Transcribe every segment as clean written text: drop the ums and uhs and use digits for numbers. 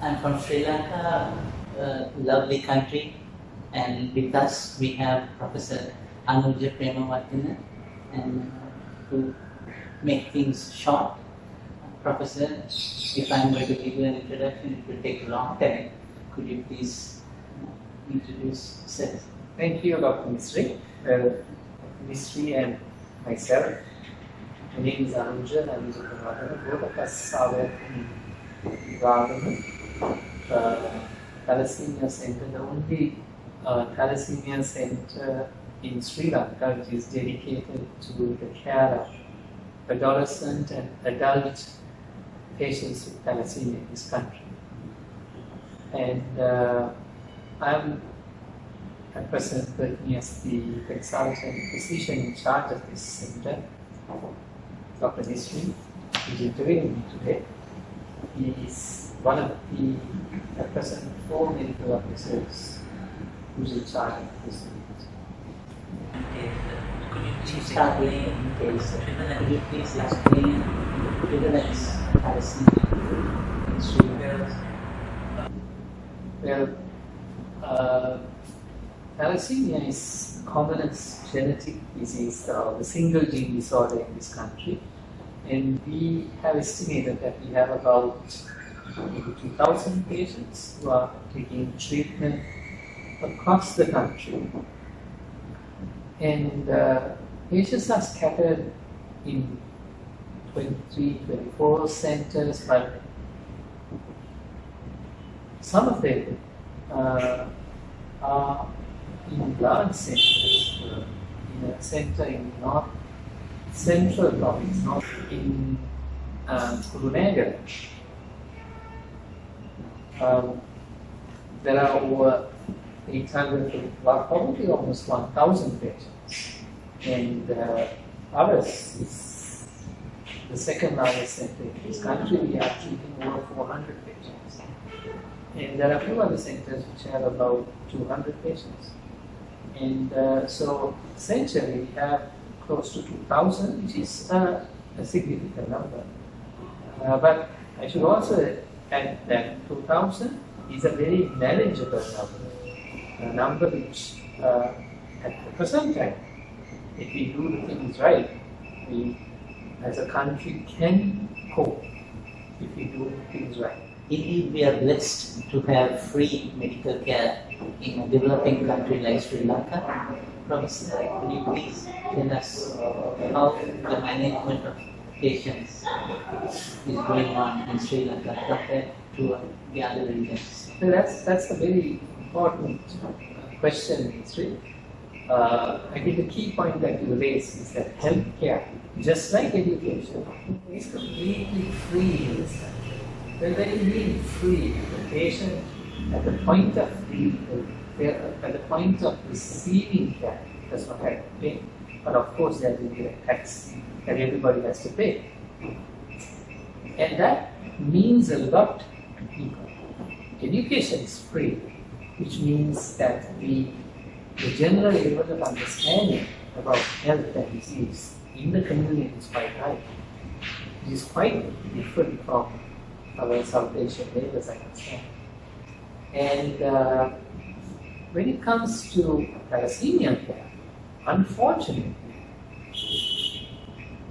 I'm from Sri Lanka, a lovely country, and with us we have Professor Anuja Premawardena. And to make things short, Professor, if I'm going to give you an introduction, it will take a long time. Could you please introduce yourself? Thank you, Dr. Nizri. Nizri and myself. My name is Anuja and Premawardena. Both of us are in Vardhana, Thalassemia Center, the only Thalassemia Center in Sri Lanka which is dedicated to the care of adolescent and adult patients with thalassemia in this country. And I'm at present working as the consultant physician in charge of this center. Dr. Nizri is interviewing me today. He is one of the at present 4 medical officers who's in charge of this unit. Okay. Could you please start with could you please explain prevalence of thalassemia in Sri Lanka? Well, thalassemia is the commonest genetic disease, the single gene disorder in this country, and we have estimated that we have about maybe 2,000 patients who are taking treatment across the country. And patients are scattered in 23, 24 centers, but some of them are in large centers. In a center in North Central province, not in Kurunegala. There are over 800, probably almost 1,000 patients. And ours is the second largest center in this country. We are treating over 400 patients. And there are a few other centers which have about 200 patients. And so essentially we have close to 2,000, which is a significant number. But I should also add that 2,000 is a very manageable number, a number which at the present time, if we do the things right, we as a country can cope if we do things right. Indeed, we are blessed to have free medical care in a developing country like Sri Lanka. Professor, could you please tell us how the management of patients is going on in Sri Lanka compared to the other regions? So that's a very important question, Nizri. I think the key point that you raised is that healthcare, just like education, is completely free in this country. When they mean free, the patient at the point of receiving care does not have to pay. But of course there will be a tax that everybody has to pay. And that means a lot to people. Education is free, which means that the general level of understanding about health and disease in the community is quite high. It is quite different from our South Asian neighbors, I understand. And when it comes to thalassemia care, unfortunately,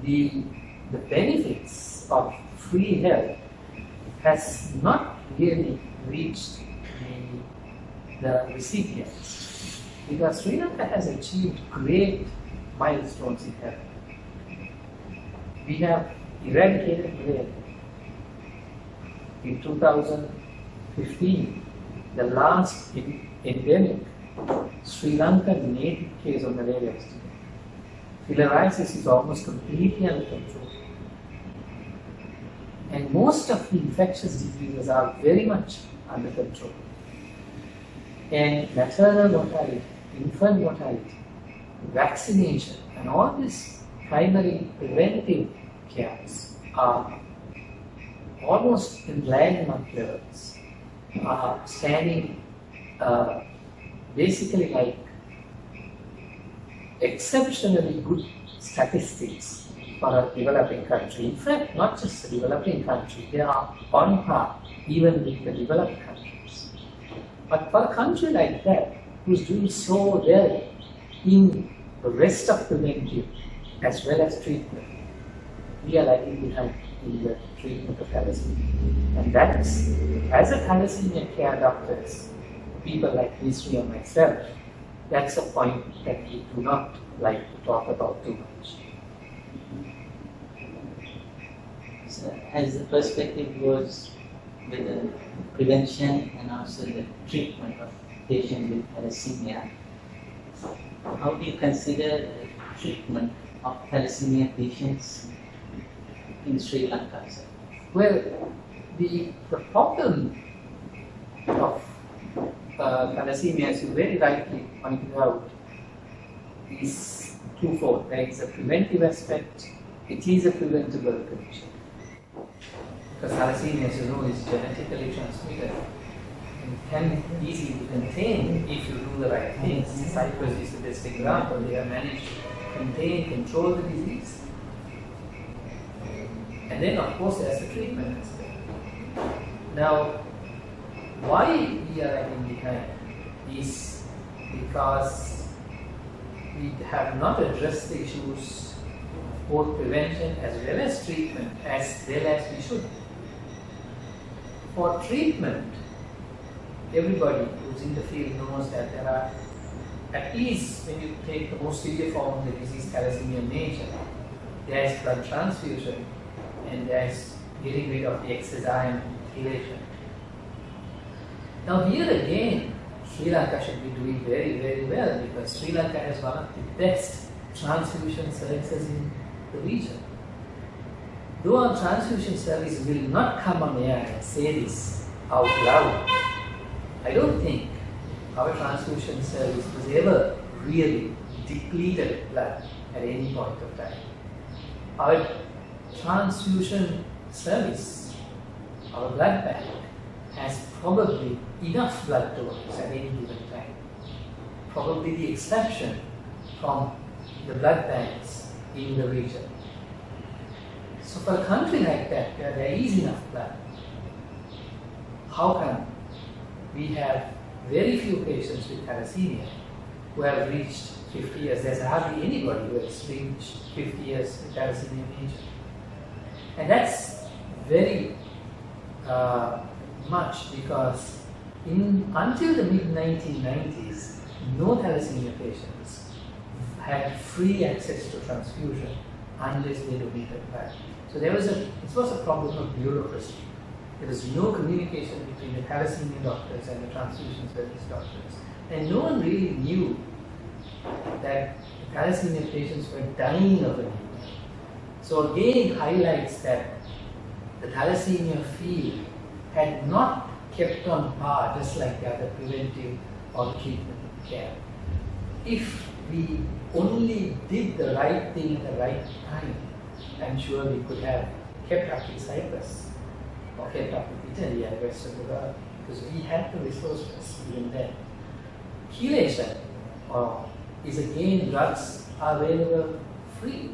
the benefits of free health has not really reached the recipients, because Sri Lanka has achieved great milestones in health. We have eradicated malaria. In 2015, the last endemic Sri Lankan native case of malaria was taken. Filariasis is almost completely under control. And most of the infectious diseases are very much under control. And maternal mortality, infant mortality, vaccination, and all these primary preventive cares are almost in landmark levels, standing basically like exceptionally good statistics for a developing country. In fact, not just a developing country, they are on par even with the developed countries. But for a country like that, who's doing so well in the rest of preventive as well as treatment, we are lagging behind in the treatment of thalassemia. And that's, as a thalassemia care doctors, people like Nizri and myself, that's a point that we do not like to talk about too much. So, as the perspective goes with the prevention and also the treatment of patients with thalassemia, how do you consider the treatment of thalassemia patients in Sri Lanka, sir? Well, the problem of thalassemia, as you very rightly pointed out, is twofold. There is a preventive aspect. It is a preventable condition. Because thalassemia, as you know, is genetically transmitted and can be easily contained if you do the right things. Cyprus is the best example. They have managed to contain, control the disease. And then, of course, there's the treatment aspect. Now, why we are lagging behind is because we have not addressed the issues of both prevention as well as treatment as well as we should. For treatment, everybody who's in the field knows that there are, at least when you take the most severe form of the disease, thalassemia major, there is blood transfusion and there is getting rid of the excess iron chelation. Now here again, Sri Lanka should be doing very, very well because Sri Lanka has one of the best transfusion services in the region. Though our transfusion service will not come on air and say this out loud, I don't think our transfusion service was ever really depleted blood at any point of time. Our transfusion service, our blood bank, has probably enough blood to us at any given time. Probably the exception from the blood banks in the region. So for a country like that, where there is enough blood, how come we have very few patients with thalassemia who have reached 50 years? There's hardly anybody who has reached 50 years with thalassemia major. And that's very much because until the mid-1990s, no thalassemia patients had free access to transfusion unless they donated blood. So it was a problem of bureaucracy. There was no communication between the thalassemia doctors and the transfusion service doctors. And no one really knew that the thalassemia patients were dying of anemia. So again highlights that the thalassemia field had not kept on par just like the other preventive or treatment care. If we only did the right thing at the right time, I'm sure we could have kept up with Cyprus or kept up with Italy and the rest of the world because we had the resources even then. Chelation is again drugs are available free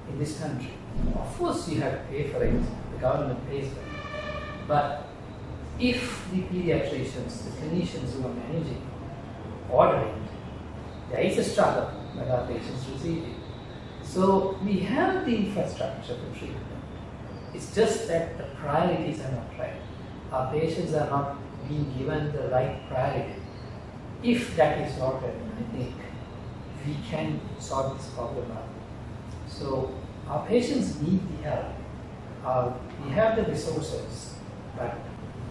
in this country. Of course you have to pay for it, the government pays for it. But if the pediatricians, the clinicians who are managing, ordering, there is a struggle that our patients receive it. So we have the infrastructure for treatment. It's just that the priorities are not right. Our patients are not being given the right priority. If that is sorted, I think we can sort this problem out. So our patients need the help. We have the resources, but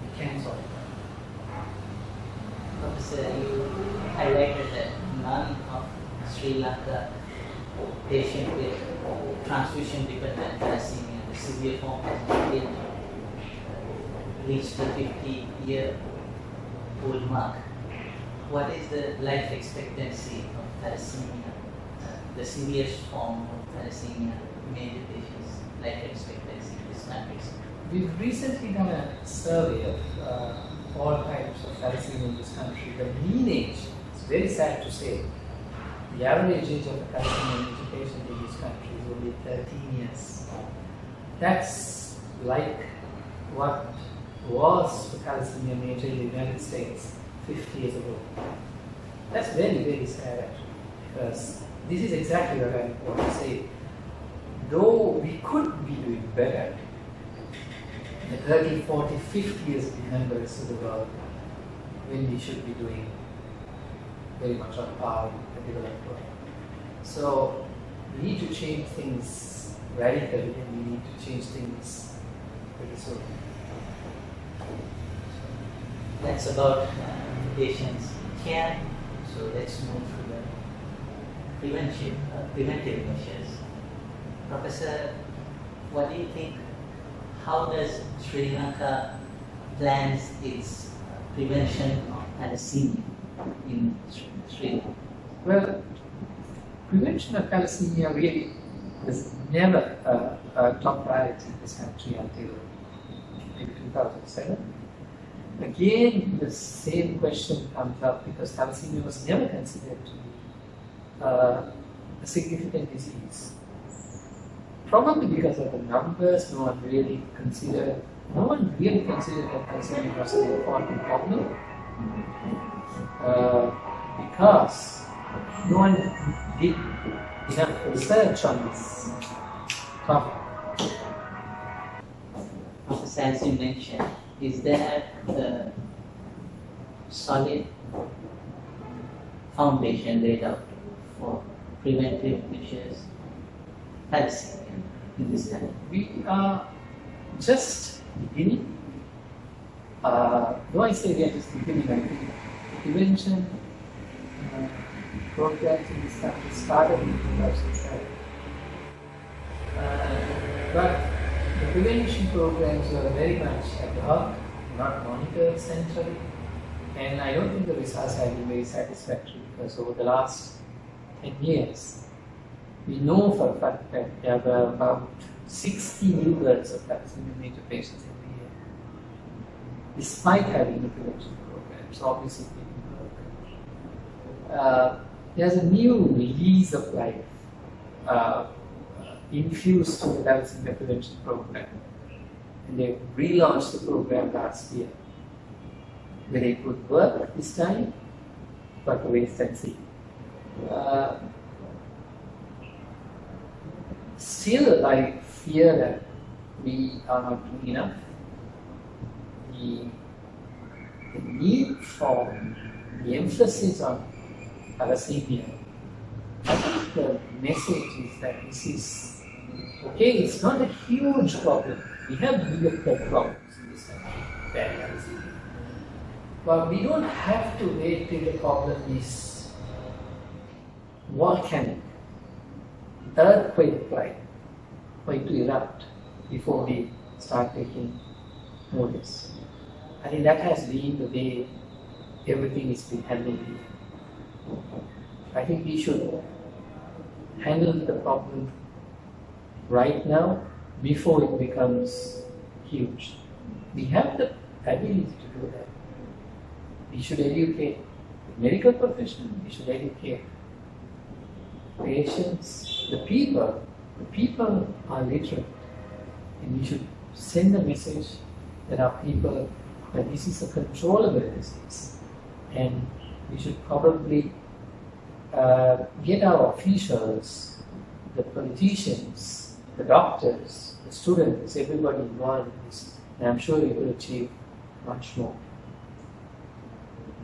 we can sort it out. Professor, you highlighted that none of Sri Lanka patient with transfusion dependent thalassemia, the severe form, has not yet reached the 50-year-old mark. What is the life expectancy of thalassemia, the severest form of thalassemia, major patients' life expectancy in this country? We've recently done a survey of all types of thalassemia in this country. The mean age, it's very sad to say, The average age of a thalassemia major patient in this country is only 13 years. That's like what was the thalassemia major in the United States 50 years ago. That's very, very sad actually, because this is exactly what I want to say. Though we could be doing better, the 30, 40, 50 years behind the rest of the world, when we should be doing very much on par with the developed world. So we need to change things radically, and we need to change things pretty soon. That's about patient's care. So let's move to the preventive measures. Professor, what do you think? How does Sri Lanka plans its prevention of thalassemia in Sri Lanka? Well, prevention of thalassemia really was never a top priority in this country until maybe 2007. Again, the same question comes up because thalassemia was never considered to be a significant disease. Probably because of the numbers, no one really considered that thalassemia was an important problem. Because no one did enough research on this topic. Professor, as you mentioned, is there a solid foundation laid out for preventive measures thalassemia in this country? We are just beginning. Though I say we are just beginning, I think prevention programs in this country started in 2007. But the prevention programs were very much ad hoc, not monitored centrally, and I don't think the results have been very satisfactory because over the last 10 years, we know for a fact that there were about 60 new births of thalassemia major patients every year, despite having the prevention programs. Obviously, didn't work. There's a new lease of life infused to the thalassemia prevention program, and they relaunched the program last year. Whether it would work this time, but wait and see. Still, I fear that we are not doing enough. The need for the emphasis on thalassemia, I think the message is that this is okay, it's not a huge problem. We have bigger problems in this country than thalassemia. But we don't have to wait till the problem is volcanic, earthquake-like, for it to erupt before we start taking notice. I think that has been the way everything is being handled here. I think we should handle the problem right now before it becomes huge. We have the ability to do that. We should educate the medical profession, we should educate patients, the people. The people are literate, and we should send a message that our people, that this is a controllable disease, and we should probably get our officials, the politicians, the doctors, the students, everybody involved in this, and I'm sure we will achieve much more.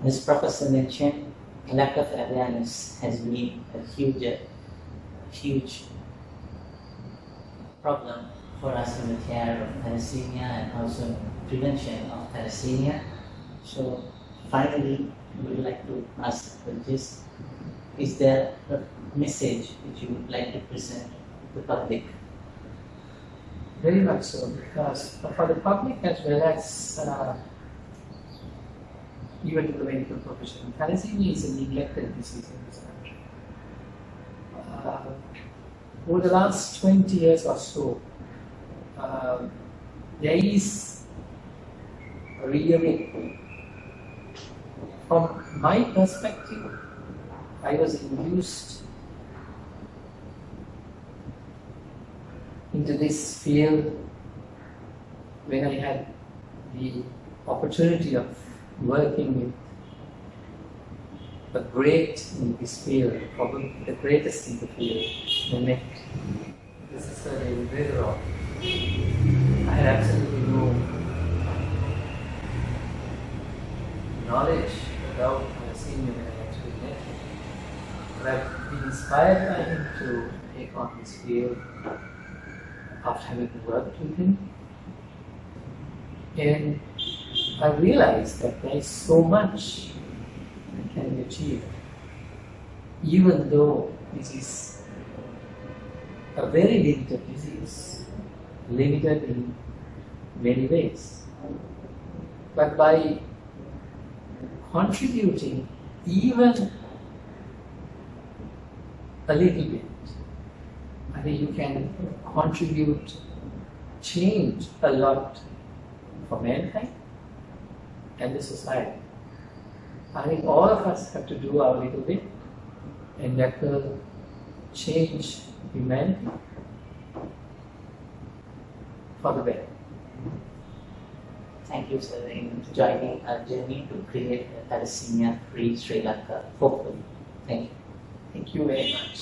As Professor mentioned, lack of awareness has been a huge problem for us in the care of thalassemia and also prevention of thalassemia. So finally, we would like to ask just, is there a message which you would like to present to the public? Very much so, because for the public as well as even to the medical profession, thalassemia is a neglected disease in this country. Over the last 20 years or so, there is really, from my perspective, I was induced into this field when I had the opportunity of working with the great in this field, probably the greatest in the field. I met this is David Vedra. I had absolutely no knowledge about Thalassemia when I actually met him. But I've been inspired by him to take on this field after having worked with him. And I realized that there is so much that can be achieved, even though this is a very limited disease, limited in many ways. But by contributing even a little bit, I think you can contribute change a lot for mankind and the society. I think all of us have to do our little bit, and that will change humanity for the better. Thank you, sir, in joining our journey to create a thalassemia-free Sri Lanka, hopefully. Thank you. Thank you very much.